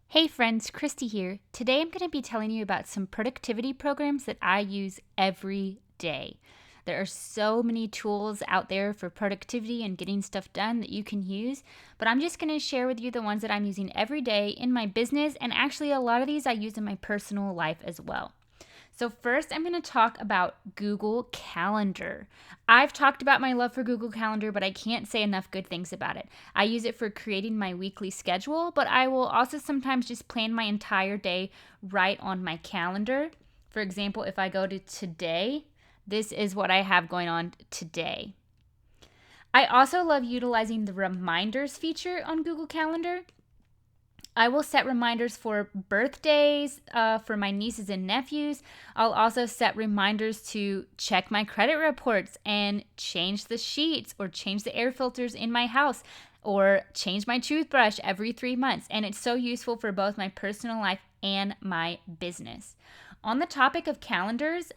Hey friends, Christy here. Today I'm going to be telling you about some productivity programs that I use every day. There are so many tools out there for productivity and getting stuff done that you can use, but I'm just going to share with you the ones that I'm using every day in my business, and actually a lot of these I use in my personal life as well. So, first, I'm going to talk about Google Calendar. I've talked about my love for Google Calendar, but I can't say enough good things about it. I use it for creating my weekly schedule, but I will also sometimes just plan my entire day right on my calendar. For example, if I go to today, this is what I have going on today. I also love utilizing the reminders feature on Google Calendar. I will set reminders for birthdays for my nieces and nephews. I'll also set reminders to check my credit reports and change the sheets or change the air filters in my house or change my toothbrush every 3 months. And it's so useful for both my personal life and my business. On the topic of calendars,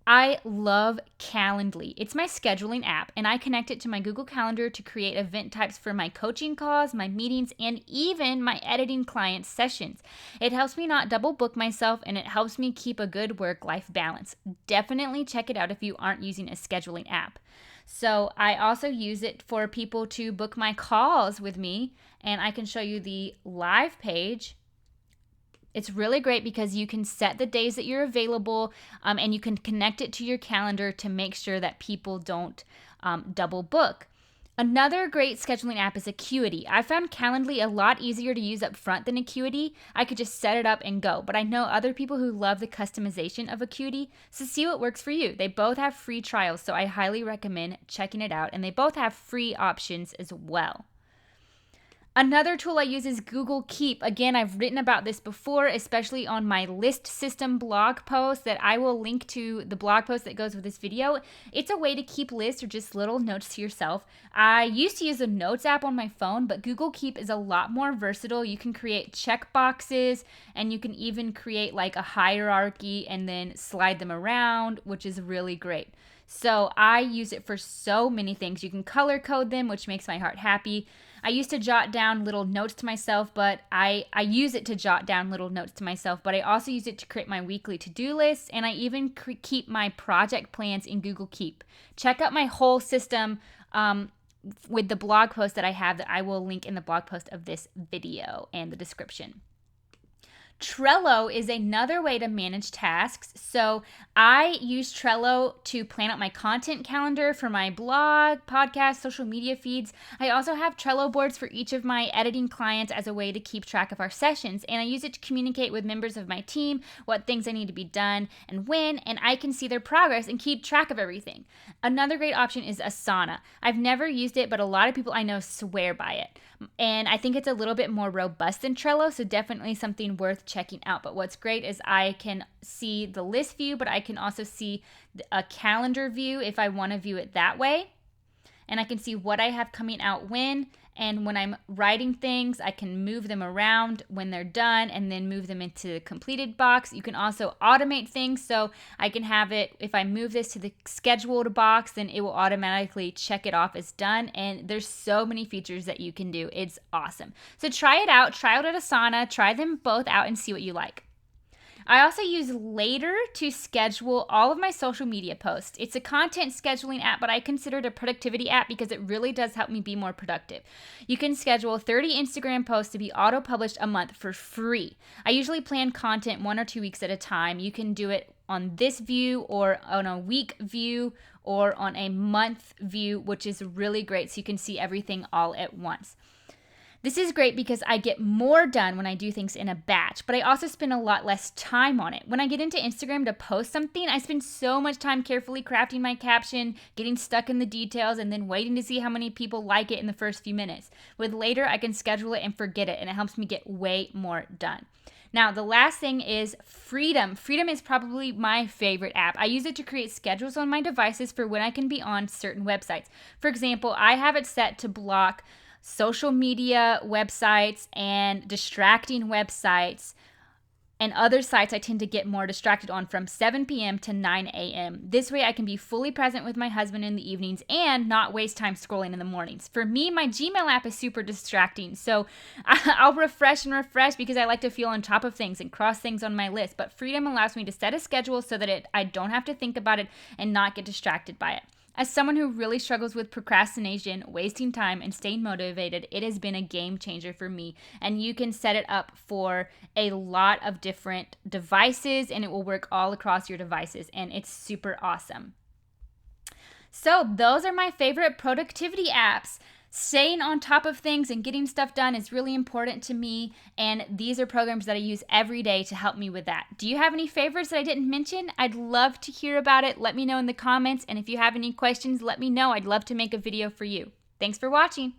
I love Calendly. It's my scheduling app, and I connect it to my Google Calendar to create event types for my coaching calls, my meetings, and even my editing client sessions. It helps me not double book myself, and it helps me keep a good work-life balance. Definitely check it out if you aren't using a scheduling app. So I also use it for people to book my calls with me, and I can show you the live page. It's really great because you can set the days that you're available, and you can connect it to your calendar to make sure that people don't double book. Another great scheduling app is Acuity. I found Calendly a lot easier to use up front than Acuity. I could just set it up and go, but I know other people who love the customization of Acuity, so see what works for you. They both have free trials, so I highly recommend checking it out, and they both have free options as well. Another tool I use is Google Keep. Again, I've written about this before, especially on my list system blog post that I will link to the blog post that goes with this video. It's a way to keep lists or just little notes to yourself. I used to use a notes app on my phone, but Google Keep is a lot more versatile. You can create check boxes, and you can even create like a hierarchy and then slide them around, which is really great. So I use it for so many things. You can color code them, which makes my heart happy. I used to jot down little notes to myself, but I use it to jot down little notes to myself, but I also use it to create my weekly to-do lists, and I even keep my project plans in Google Keep. Check out my whole system with the blog post that I have that I will link in the blog post of this video and the description. Trello is another way to manage tasks. So I use Trello to plan out my content calendar for my blog, podcast, social media feeds. I also have Trello boards for each of my editing clients as a way to keep track of our sessions. And I use it to communicate with members of my team what things I need to be done and when, and I can see their progress and keep track of everything. Another great option is Asana. I've never used it, but a lot of people I know swear by it. And I think it's a little bit more robust than Trello, so definitely something worth checking out. But what's great is I can see the list view, but I can also see a calendar view if I want to view it that way. And I can see what I have coming out when. And when I'm writing things, I can move them around when they're done and then move them into the completed box. You can also automate things. So I can have it, if I move this to the scheduled box, then it will automatically check it off as done. And there's so many features that you can do. It's awesome. So try it out. Try it at Asana. Try them both out and see what you like. I also use Later to schedule all of my social media posts. It's a content scheduling app, but I consider it a productivity app because it really does help me be more productive. You can schedule 30 Instagram posts to be auto-published a month for free. I usually plan content 1 or 2 weeks at a time. You can do it on this view or on a week view or on a month view, which is really great so you can see everything all at once. This is great because I get more done when I do things in a batch, but I also spend a lot less time on it. When I get into Instagram to post something, I spend so much time carefully crafting my caption, getting stuck in the details, and then waiting to see how many people like it in the first few minutes. With Later, I can schedule it and forget it, and it helps me get way more done. Now, the last thing is Freedom. Freedom is probably my favorite app. I use it to create schedules on my devices for when I can be on certain websites. For example, I have it set to block social media websites and distracting websites And other sites I tend to get more distracted on from 7 p.m. to 9 a.m. This way I can be fully present with my husband in the evenings and not waste time scrolling in the mornings. For me, my Gmail app is super distracting, so I'll refresh and refresh because I like to feel on top of things and cross things on my list. But Freedom allows me to set a schedule so that I don't have to think about it and not get distracted by it. As someone who really struggles with procrastination, wasting time, and staying motivated, it has been a game changer for me. And you can set it up for a lot of different devices, and it will work all across your devices, and it's super awesome. So those are my favorite productivity apps. Staying on top of things and getting stuff done is really important to me, and these are programs that I use every day to help me with that. Do you have any favorites that I didn't mention? I'd love to hear about it. Let me know in the comments, and if you have any questions, let me know. I'd love to make a video for you. Thanks for watching.